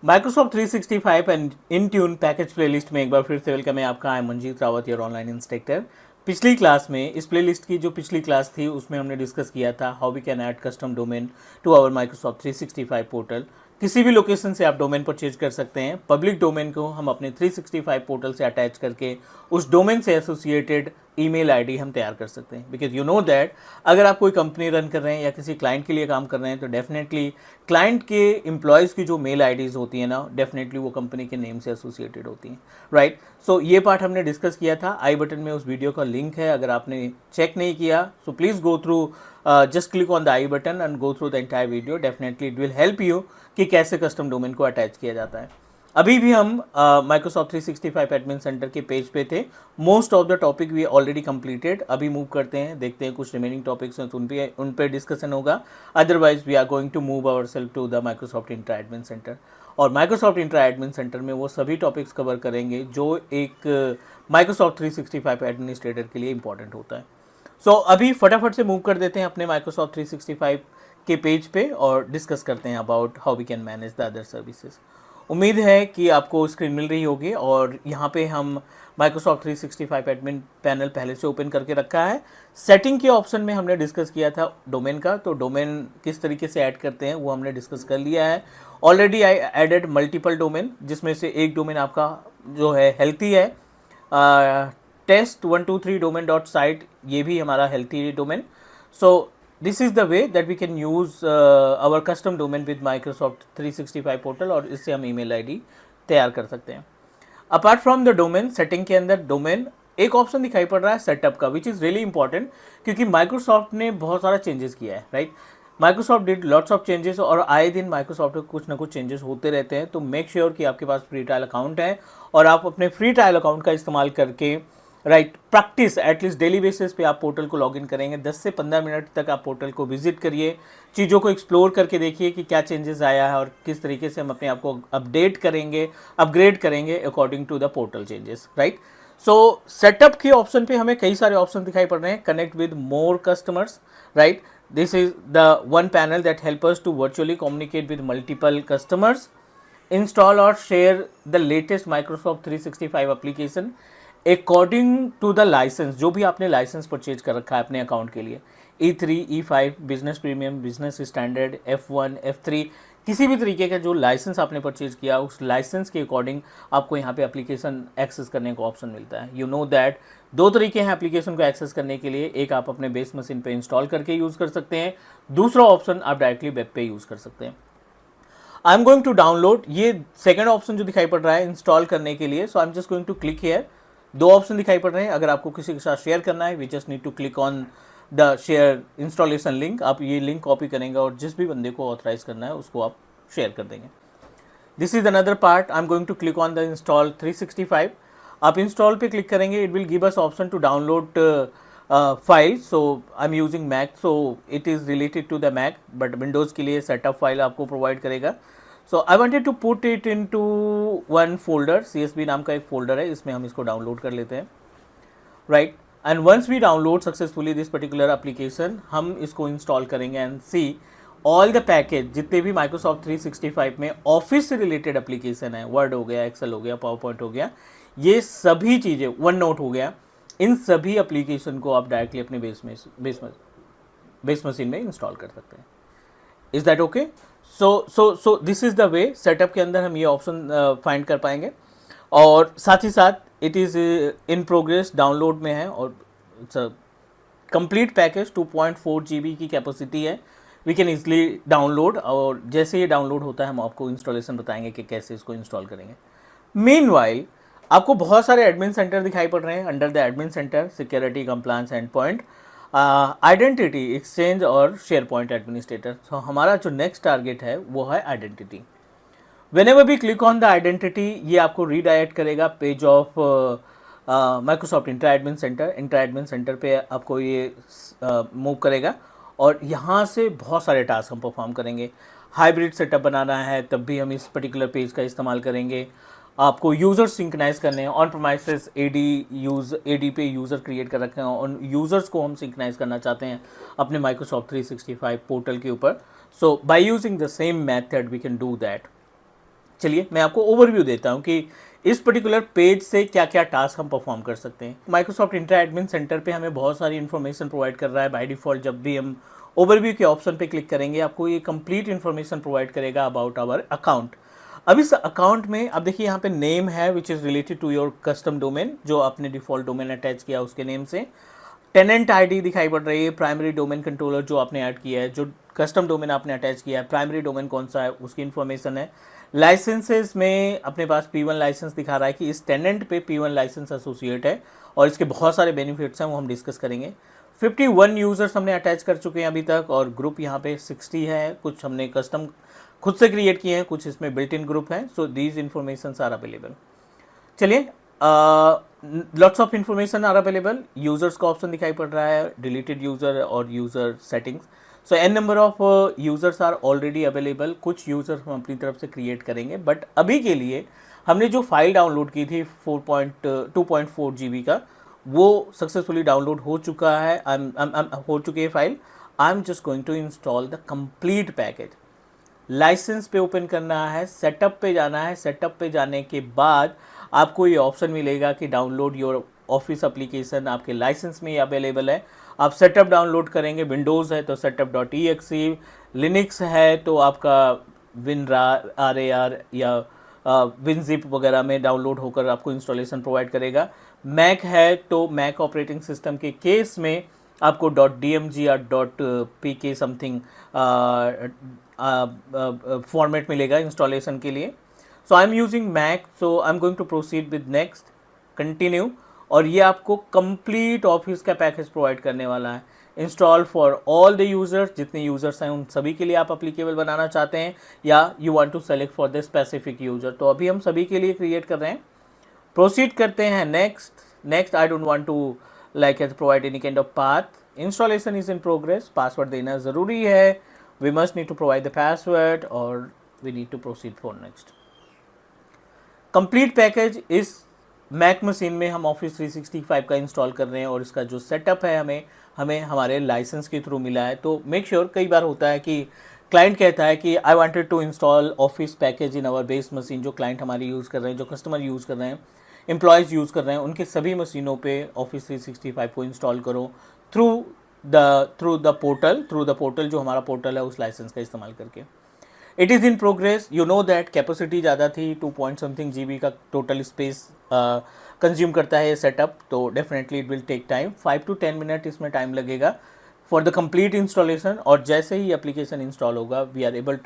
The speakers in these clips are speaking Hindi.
Microsoft 365 and in tune package playlist में एक बार फिर से वेलकम है आपका। I am Manjeet Rawat, your online instructor. पिछली क्लास में इस प्लेलिस्ट की जो पिछली क्लास थी उसमें हमने डिस्कस किया था how we can add custom domain to our Microsoft 365 portal. किसी भी लोकेशन से आप डोमेन परचेज कर सकते हैं। पब्लिक डोमेन को हम अपने 365 पोर्टल से अटैच करके उस डोमेन से एसोसिएटेड ईमेल आईडी हम तैयार कर सकते हैं। बिकॉज यू नो दैट अगर आप कोई कंपनी रन कर रहे हैं या किसी क्लाइंट के लिए काम कर रहे हैं तो डेफिनेटली क्लाइंट के एम्प्लॉयज़ की जो मेल आईडीज़ होती हैं ना, डेफिनेटली वो कंपनी के नेम से एसोसिएटेड होती हैं, राइट। सो ये पार्ट हमने डिस्कस किया था। आई बटन में उस वीडियो का लिंक है, अगर आपने चेक नहीं किया so please go through, just click on the I button and go through the entire video. Definitely it will help you कि कैसे कस्टम डोमेन को अटैच किया जाता है। अभी भी हम माइक्रोसॉफ्ट 365 एडमिन सेंटर के पेज पे थे। Most of the topic we already completed. अभी मूव करते हैं, देखते हैं कुछ रिमेनिंग टॉपिक्स हैं तो उन पे डिस्कशन होगा। Otherwise we are going to move our self to the Microsoft Entra admin center. और माइक्रोसॉफ्ट इंट्रा एडमिन सेंटर में वो सभी टॉपिक्स कवर करेंगे जो एक माइक्रोसॉफ्ट 365 एडमिनिस्ट्रेटर के लिए इंपॉर्टेंट होता है। सो अभी फटाफट से मूव कर देते हैं अपने माइक्रोसॉफ्ट 365 के पेज पे और डिस्कस करते हैं about how we can manage the other services. उम्मीद है कि आपको स्क्रीन मिल रही होगी और यहाँ पे हम माइक्रोसॉफ्ट 365 एडमिन पैनल पहले से ओपन करके रखा है। सेटिंग के ऑप्शन में हमने डिस्कस किया था डोमेन का, तो डोमेन किस तरीके से ऐड करते हैं वो हमने डिस्कस कर लिया है। Already I added multiple domain, जिसमें से एक डोमेन आपका जो है हेल्थी है, test123 domain.site, ये भी हमारा healthy domain. So this is the way that we can use our custom domain with Microsoft 365 portal और इससे हम ईमेल आईडी तैयार कर सकते हैं। Apart from the domain, setting के अंदर डोमेन एक ऑप्शन दिखाई पड़ रहा है सेटअप का, विच इज़ रियली इंपॉर्टेंट क्योंकि माइक्रोसॉफ्ट ने बहुत सारा चेंजेस किया है, right. Microsoft did lots of changes और आए दिन माइक्रोसॉफ्ट में कुछ ना कुछ चेंजेस होते रहते हैं। तो मेक श्योर कि आपके पास फ्री ट्रायल अकाउंट है और आप अपने फ्री ट्रायल अकाउंट का इस्तेमाल करके right practice at least daily basis पे आप पोर्टल को लॉगिन करेंगे। 10 से 15 मिनट तक आप पोर्टल को विजिट करिए, चीज़ों को एक्सप्लोर करके देखिए कि क्या चेंजेस आया है और किस तरीके से हम अपने आप को अपडेट करेंगे, अपग्रेड करेंगे according to the portal changes, right. So setup के ऑप्शन पे हमें कई सारे ऑप्शन दिखाई पड़ रहे हैं। Connect with more customers, right. This is the one panel that help us to virtually communicate with multiple customers. Install और share the latest Microsoft 365 application according to the license, जो भी आपने लाइसेंस परचेज कर रखा है अपने अकाउंट के लिए, E3, E5, business premium, business standard, F1, F3, किसी भी तरीके का जो लाइसेंस आपने परचेज किया उस लाइसेंस के अकॉर्डिंग आपको यहाँ पे एप्लीकेशन एक्सेस करने का ऑप्शन मिलता है। यू नो दैट दो तरीके हैं एप्लीकेशन को एक्सेस करने के लिए, एक आप अपने बेस मशीन पे इंस्टॉल करके यूज़ कर सकते हैं, दूसरा ऑप्शन आप डायरेक्टली वेब पे यूज़ कर सकते हैं। I am going to download, ये सेकेंड ऑप्शन जो दिखाई पड़ रहा है इंस्टॉल करने के लिए। So I am just going to click here. दो ऑप्शन दिखाई पड़ रहे हैं। अगर आपको किसी के साथ शेयर करना है, we just need to click on the share installation link. आप ये लिंक कॉपी करेंगे और जिस भी बंदे को ऑथराइज करना है उसको आप शेयर कर देंगे। This is another part. I am going to click on the install 365। आप इंस्टॉल पे क्लिक करेंगे, it will give us option to download file. So I am using Mac, so it is related to the Mac, but Windows के लिए सेटअप फाइल आपको प्रोवाइड करेगा। So I wanted to put it into one folder, CSV नाम का एक फोल्डर है, इसमें हम इसको डाउनलोड कर लेते हैं, right. And once we download successfully this particular application, हम इसको इंस्टॉल करेंगे and see all the package, जितने भी माइक्रोसॉफ्ट 365 में ऑफिस से रिलेटेड एप्लीकेशन है, वर्ड हो गया, एक्सेल हो गया, पावर पॉइंट हो गया, ये सभी चीज़ें, वन नोट हो गया, इन सभी एप्लीकेशन को आप डायरेक्टली अपने बेस मशीन में इंस्टॉल कर सकते हैं। Is that okay? So this is the way. Setup के अंदर हम ये ऑप्शन फाइंड कर पाएंगे और साथ ही साथ it is in progress, download में है और it's a complete package. 2.4 GB की कैपेसिटी है, वी कैन ईजिली डाउनलोड। और जैसे ये डाउनलोड होता है हम आपको इंस्टॉलेशन बताएंगे कि कैसे इसको इंस्टॉल करेंगे। मीनवाइल आपको बहुत सारे एडमिन सेंटर दिखाई पड़ रहे हैं। Under the admin centre, security, compliance, and point, identity, exchange और शेयर पॉइंट एडमिनिस्ट्रेटर। तो हमारा जो नेक्स्ट टारगेट है वो है आइडेंटिटी। व्हेनेवर भी क्लिक ऑन द आइडेंटिटी, ये आपको रीडायरेक्ट करेगा page of Microsoft Entra admin centre. Intra admin centre पे आपको ये मूव करेगा और यहाँ से बहुत सारे टास्क हम परफॉर्म करेंगे। हाइब्रिड सेटअप बनाना है तब भी हम इस पर्टिकुलर पेज का इस्तेमाल करेंगे। आपको यूज़र सिंक्राइज करने हैं, ऑन प्रोमाइसेस एडी पे यूज़र क्रिएट कर रखे हैं, उन यूज़र्स को हम सिंक्राइज करना चाहते हैं अपने माइक्रोसॉफ्ट 365 पोर्टल के ऊपर। So by using the same method we can do that. चलिए मैं आपको ओवरव्यू देता हूँ कि इस पर्टिकुलर पेज से क्या क्या टास्क हम परफॉर्म कर सकते हैं। माइक्रोसॉफ्ट इंट्रा एडमिन सेंटर पे हमें बहुत सारी इन्फॉर्मेशन प्रोवाइड कर रहा है बाय डिफ़ॉल्ट। जब भी हम ओवरव्यू के ऑप्शन पे क्लिक करेंगे आपको ये कंप्लीट इन्फॉर्मेशन प्रोवाइड करेगा अबाउट आवर अकाउंट। अब इस अकाउंट में अब देखिए यहाँ पे नेम है which is related to your custom domain, जो आपने डिफ़ॉल्ट डोमेन अटैच किया उसके नेम से। टेनेंट आईडी दिखाई पड़ रही है, प्राइमरी डोमेन कंट्रोलर जो आपने ऐड किया है, जो कस्टम डोमेन आपने अटैच किया है, प्राइमरी डोमेन कौन सा है उसकी इन्फॉर्मेशन है। लाइसेंसेस में अपने पास P1 लाइसेंस दिखा रहा है कि इस टेनेंट पे P1 लाइसेंस एसोसिएट है और इसके बहुत सारे बेनिफिट्स हैं, वो हम डिस्कस करेंगे। 51 यूज़र्स हमने अटैच कर चुके हैं अभी तक और ग्रुप यहाँ पे 60 है। कुछ हमने कस्टम खुद से क्रिएट किए हैं, कुछ इसमें बिल्ट इन ग्रुप हैं। So these information are available. चलिए lots of information are available. Users का ऑप्शन दिखाई पड़ रहा है, डिलीटेड यूजर और user settings. So an number of users are already available. कुछ यूजर्स हम अपनी तरफ से क्रिएट करेंगे, बट अभी के लिए हमने जो फाइल डाउनलोड की थी 2.4 GB का, वो सक्सेसफुली डाउनलोड हो चुका है। हो चुकी है file. I am just going to install the complete package. License पे ओपन करना है, सेटअप पे जाना है। सेटअप पे जाने के बाद आपको ये ऑप्शन मिलेगा कि डाउनलोड योर ऑफिस एप्लीकेशन, आपके लाइसेंस में ये अवेलेबल है। आप सेटअप डाउनलोड करेंगे, विंडोज़ है तो setup.exe, लिनक्स है तो आपका WinRAR या WinZip वगैरह में डाउनलोड होकर आपको इंस्टॉलेशन प्रोवाइड करेगा। मैक है तो मैक ऑपरेटिंग सिस्टम के केस में आपको .dmg या .pk समथिंग फॉर्मेट मिलेगा इंस्टॉलेशन के लिए। So I am using Mac, so I am going to proceed with next, continue. और ये आपको कंप्लीट ऑफिस का पैकेज प्रोवाइड करने वाला है। Install for all the users, जितने यूज़र्स हैं उन सभी के लिए आप अप्लीकेबल बनाना चाहते हैं या you want to select for the specific user. तो अभी हम सभी के लिए क्रिएट कर रहे हैं। प्रोसीड करते हैं next. I don't want to like provide any kind of path. Installation is in progress. Password देना ज़रूरी है। We must need to provide the password और we need to proceed for next. Complete package इस मैक मशीन में हम ऑफिस 365 का इंस्टॉल कर रहे हैं और इसका जो सेटअप है हमें हमारे लाइसेंस के थ्रू मिला है। तो मेक श्योर, कई बार होता है कि क्लाइंट कहता है कि I wanted to install office package in our base machine. जो क्लाइंट हमारी यूज़ कर रहे हैं, जो कस्टमर यूज़ कर रहे हैं, एम्प्लॉयज़ यूज़ कर रहे हैं, उनके सभी मशीनों पे ऑफिस 365 को इंस्टॉल करो थ्रू द पोर्टल जो हमारा पोर्टल है उस लाइसेंस का इस्तेमाल करके। It is in progress. You know that capacity ज़्यादा थी, 2 पॉइंट समथिंग GB का टोटल स्पेस कंज्यूम करता है ये सेटअप। तो definitely it will take time, 5 to 10 minute इसमें टाइम लगेगा फॉर द कंप्लीट इंस्टॉलेशन। और जैसे ही एप्लीकेशन इंस्टॉल होगा we are able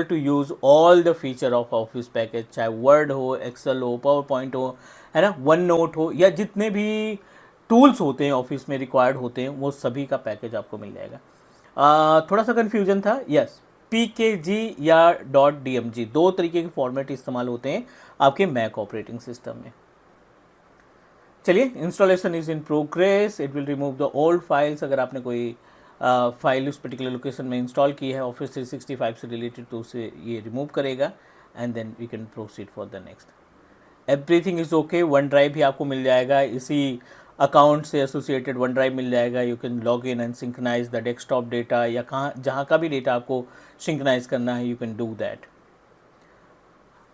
to use all the feature of office package, चाहे वर्ड हो, एक्सेल हो, पावर पॉइंट हो, है ना, वन नोट हो, या जितने भी टूल्स होते हैं ऑफिस में रिक्वायर्ड होते हैं वो सभी का पैकेज आपको मिल जाएगा। थोड़ा सा कन्फ्यूजन था, यस, PKG या .dmg, दो तरीके के फॉर्मेट इस्तेमाल होते हैं आपके मैक ऑपरेटिंग सिस्टम में। चलिए, installation is in progress. It will remove the old files. अगर आपने कोई फाइल उस पर्टिकुलर लोकेशन में इंस्टॉल की है ऑफिस 365 से रिलेटेड तो उसे ये रिमूव करेगा and then we can proceed for the next. Everything is okay. OneDrive भी आपको मिल जाएगा, इसी अकाउंट से एसोसिएटेड वन ड्राइव मिल जाएगा। You can log in and synchronize the desktop data, या जहाँ का भी डेटा आपको सिंक्रोनाइज करना है, you can do that.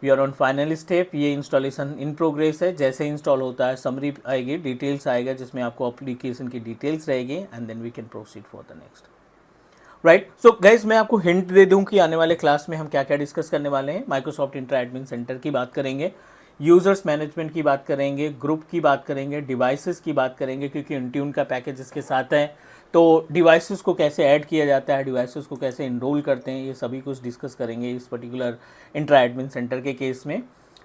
We are on final step. ये इंस्टॉलेशन इन प्रोग्रेस है। जैसे इंस्टॉल होता है समरी आएगी, डिटेल्स आएगा जिसमें आपको एप्लीकेशन की डिटेल्स रहेगी and then we can proceed for the next. Right, so guys मैं आपको हिंट दे दूं कि आने वाले क्लास में हम क्या क्या डिस्कस करने वाले हैं। माइक्रोसॉफ्ट इंट्रा एडमिन सेंटर की बात करेंगे, यूज़र्स मैनेजमेंट की बात करेंगे, ग्रुप की बात करेंगे, डिवाइसेस की बात करेंगे, क्योंकि इंट्यून का पैकेज इसके साथ है। तो डिवाइसेस को कैसे ऐड किया जाता है, डिवाइसेस को कैसे इनरोल करते हैं, ये सभी कुछ डिस्कस करेंगे इस पर्टिकुलर इंट्रा एडमिन सेंटर के केस में।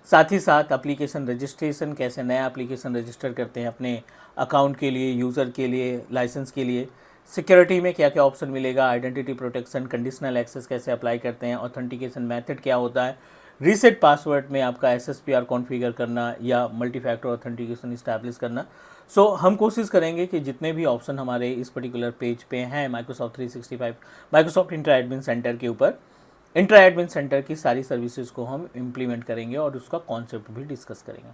साथ ही साथ एप्लीकेशन रजिस्ट्रेशन, कैसे नया एप्लीकेशन रजिस्टर करते हैं अपने अकाउंट के लिए, यूज़र के लिए, लाइसेंस के लिए। सिक्योरिटी में क्या क्या ऑप्शन मिलेगा, आइडेंटिटी प्रोटेक्शन, कंडीशनल एक्सेस कैसे अप्लाई करते हैं, ऑथेंटिकेशन मेथड क्या होता है, रीसेट पासवर्ड में आपका SSPR कॉन्फ़िगर करना या मल्टी फैक्टर ऑथेंटिकेशन इस्टेब्लिश करना। सो हम कोशिश करेंगे कि जितने भी ऑप्शन हमारे इस पर्टिकुलर पेज पे हैं Microsoft 365 Microsoft Entra admin center के ऊपर, इंट्रा एडमिन सेंटर की सारी सर्विसेज को हम इम्प्लीमेंट करेंगे और उसका कॉन्सेप्ट भी डिस्कस करेंगे।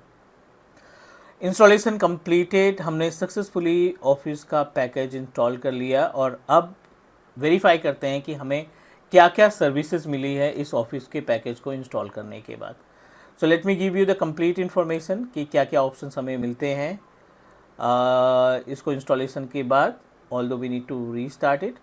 Installation completed. हमने सक्सेसफुली ऑफिस का पैकेज इंस्टॉल कर लिया और अब वेरीफाई करते हैं कि हमें क्या क्या सर्विसेज मिली है इस ऑफिस के पैकेज को इंस्टॉल करने के बाद। So let me give you the complete information कि क्या क्या ऑप्शंस हमें मिलते हैं इसको इंस्टॉलेशन के बाद, although we need to restart it.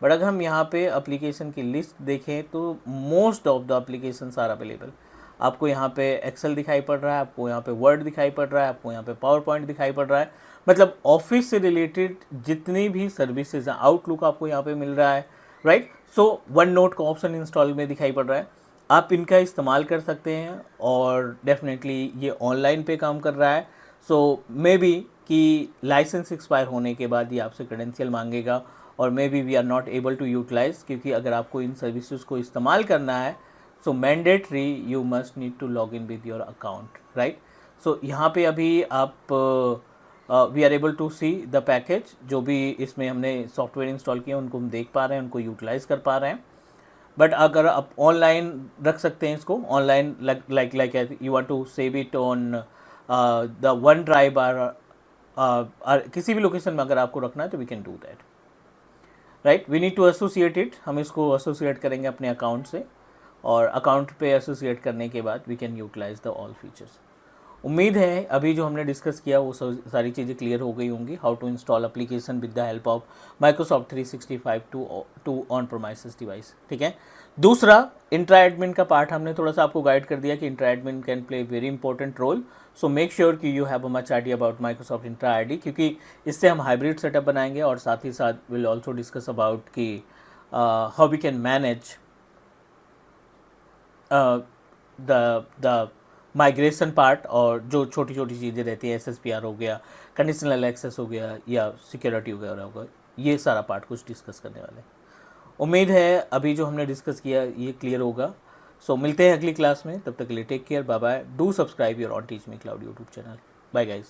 But अगर हम यहाँ पे एप्लीकेशन की लिस्ट देखें तो most of the applications are available. आपको यहाँ पे एक्सेल दिखाई पड़ रहा है, आपको यहाँ पे वर्ड दिखाई पड़ रहा है, आपको यहाँ पे पावर पॉइंट दिखाई पड़ रहा है, मतलब ऑफिस से रिलेटेड जितनी भी सर्विसेज हैं, आउटलुक आपको यहाँ पे मिल रहा है, राइट। सो वन नोट का ऑप्शन इंस्टॉल में दिखाई पड़ रहा है, आप इनका इस्तेमाल कर सकते हैं और डेफिनेटली ये ऑनलाइन पे काम कर रहा है। सो मे बी कि लाइसेंस एक्सपायर होने के बाद ये आपसे क्रेडेंशियल मांगेगा और maybe we are not able to utilize, क्योंकि अगर आपको इन सर्विसेज को इस्तेमाल करना है so mandatory you must need to log in with your account, right. So यहाँ पे अभी आप we are able to see the package, जो भी इसमें हमने सॉफ्टवेयर इंस्टॉल किया उनको हम देख पा रहे हैं, उनको यूटिलाइज कर पा रहे हैं। बट अगर आप ऑनलाइन रख सकते हैं इसको, online like you want to save it on the OneDrive और किसी भी लोकेशन में अगर आपको रखना है तो we can do that, right. We need to associate it, हम इसको एसोसिएट करेंगे अपने अकाउंट से और अकाउंट पे एसोसिएट करने के बाद we can utilize the all features. उम्मीद है अभी जो हमने डिस्कस किया वो सारी चीज़ें क्लियर हो गई होंगी। How to install application with the help of Microsoft 365 to on premises device, ठीक है। दूसरा, इंट्रा एडमिन का पार्ट हमने थोड़ा सा आपको गाइड कर दिया कि Entra admin can play very important role. So make sure कि you have a much idea about Microsoft Entra ID, क्योंकि इससे हम हाइब्रिड सेटअप बनाएंगे और साथ ही साथ विल ऑल्सो डिस्कस अबाउट कि how we can manage the migration part, और जो छोटी छोटी चीज़ें रहती है, SSPR हो गया, कंडीशनल एक्सेस हो गया या सिक्योरिटी वगैरह होगा, ये सारा पार्ट कुछ डिस्कस करने वाले हैं। उम्मीद है अभी जो हमने डिस्कस किया ये क्लियर होगा। सो मिलते हैं अगली क्लास में, तब तक के लिए take care, bye bye. Do subscribe your own Teach Me Cloud YouTube channel. Bye guys.